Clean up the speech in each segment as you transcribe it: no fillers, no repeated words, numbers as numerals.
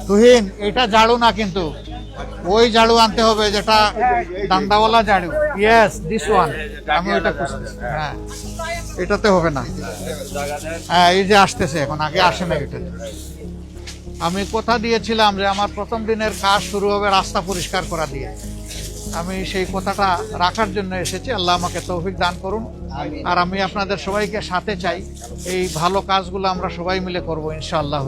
তুহিন, এটা ঝাড়ু না কিন্তু ওই ঝাড়ু আনতে হবে যেটা ডান্ডাওয়ালা ঝাড়ু। Yes, this one. আমি ওইটা খুঁজতেছি। হ্যাঁ, এটাতে হবে না। হ্যাঁ, এই যে আসতেছে এখন, আগে আসে না এটা। আমি কথা দিয়েছিলাম যে আমার প্রথম দিনের কাজ শুরু হবে রাস্তা পরিষ্কার করা দিয়ে। আমি সেই কথাটা রাখার জন্য এসেছি। আল্লাহ আমাকে তৌফিক দান করুন। আর আমি আপনাদের সবাইকে সাথে চাই, এই ভালো কাজগুলো আমরা সবাই মিলে করবো ইনশাআল্লাহ।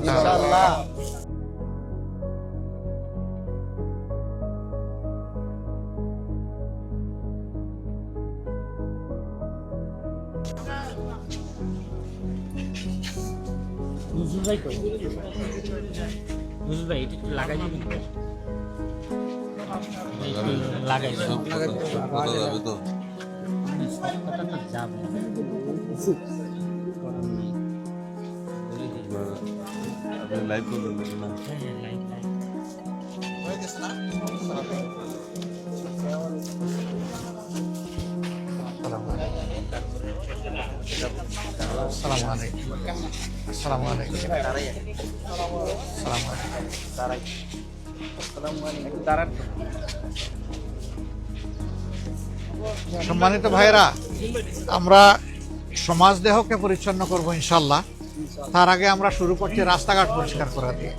লাগাই যাবে তো লাইভ করবেন না? আসসালামু আলাইকুম। আসসালামু আলাইকুম। সম্মানিত ভাইরা, আমরা সমাজ দেহকে পরিচ্ছন্ন করব ইনশাল্লাহ। তার আগে আমরা শুরু করছি রাস্তাঘাট পরিষ্কার করা দিয়ে।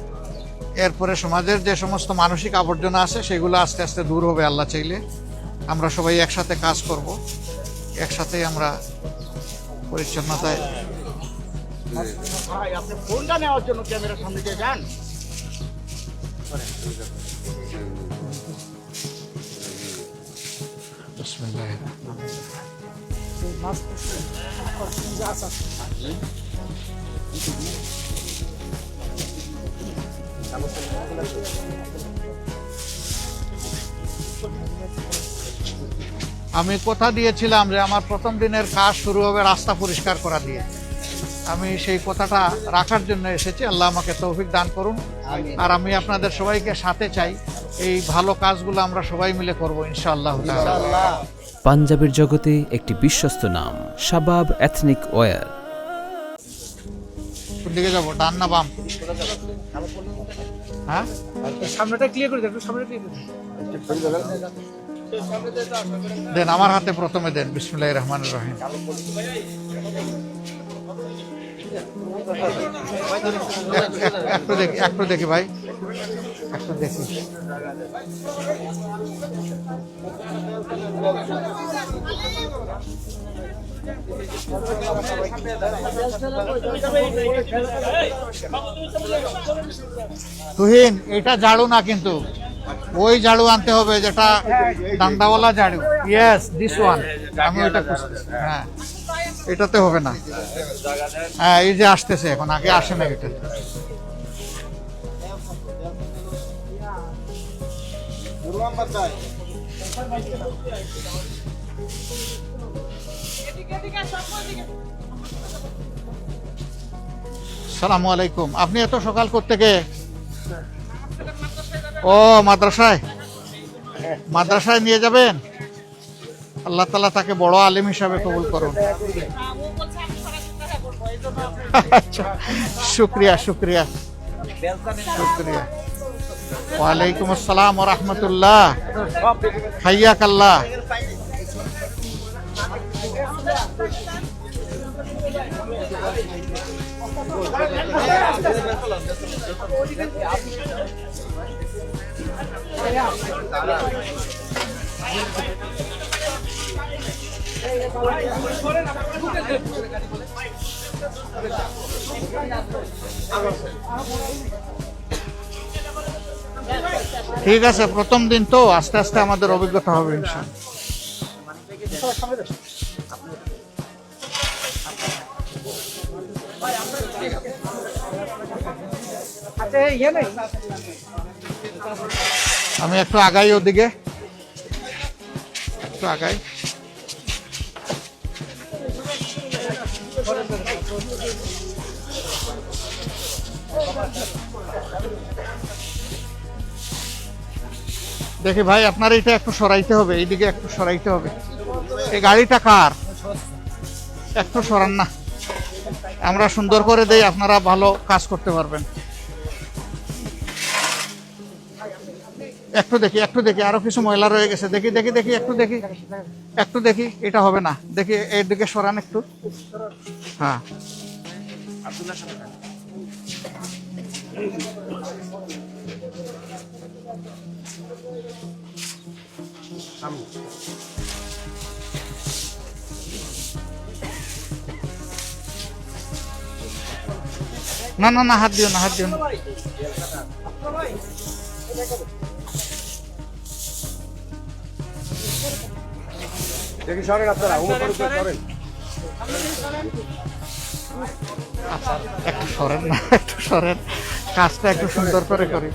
এরপরে সমাজের যে সমস্ত মানসিক আবর্জনা আছে সেগুলো আস্তে আস্তে দূর হবে আল্লাহ চাইলে। আমরা সবাই একসাথে কাজ করব, একসাথেই আমরা পরিচ্ছন্নতায়। আপনি ফোনটা নেওয়ার জন্য ক্যামেরার সামনে দিয়ে যান। আমি কথা দিয়েছিলাম যে আমার প্রথম দিনের কাজ শুরু হবে রাস্তা পরিষ্কার করা দিয়ে। আমি সেই কথাটা রাখার জন্য এসেছি। আল্লাহ আমাকে তৌফিক দান করুন। আর আমি আপনাদের সবাইকে সাথে চাই, এই ভালো কাজগুলো আমরা সবাই মিলে করবো ইনশাআল্লাহ। পাঞ্জাবের জগতে একটি বিশ্বস্ত নাম, শাবাব এথনিক ওয়্যার। কোন দিকে যাবো, ডান না বাম? হ্যাঁ, সামনেটা ক্লিয়ার করে দেন, সামনেটা ক্লিয়ার করে দেন। আমার হাতে প্রথমে দেন। বিসমিল্লাহির রহমানির রহিম। একটু দেখি ভাই, একটু দেখি। তুহিন, এটা ঝাড়ু না কিন্তু ওই ঝাড়ু আনতে হবে যেটা ডান্ডাওয়ালা ঝাড়ু। Yes, this one. আমি ওইটা খুঁজতেছি। হ্যাঁ, এটাতে হবে না। হ্যাঁ, এই যে আসতেছে এখন, আগে আসে না এটা। আসসালামু আলাইকুম। আপনি এত সকাল কোত্থেকে? ও, মাদ্রাসায়। মাদ্রাসায় নিয়ে যাবেন। আল্লাহ তাআলা তাকে বড় আলেম হিসাবে কবুল করুন। আচ্ছা, শুক্রিয়া শুক্রিয়া শুক্রিয়া। ওয়ালাইকুম আসসালাম ওয়া রাহমাতুল্লাহ। হাইয়াকাল্লাহ। ঠিক আছে, প্রথম দিন তো, আস্তে আস্তে আমাদের অভিজ্ঞতা হবে ইনশাআল্লাহ। আমি একটু আগাই, ওদিকে একটু আগাই। দেখি ভাই, আপনার এটা একটু সরাইতে হবে, এইদিকে একটু সরাইতে হবে। এই গাড়িটা কার? একটু সরান না, আমরা সুন্দর করে দেই, আপনারা ভালো কাজ করতে পারবেন। একটু দেখি আরো কিছু ময়লা রয়ে গেছে, দেখি একটু দেখি, এটা হবে না, দেখি এর দিকে সরান একটু। হ্যাঁ না, হাত দিও না। দেখি সরেন আপনারা, সরেন। আচ্ছা একটু সরেন না, একটু সরেন, কাজটা একটু সুন্দর করে করি।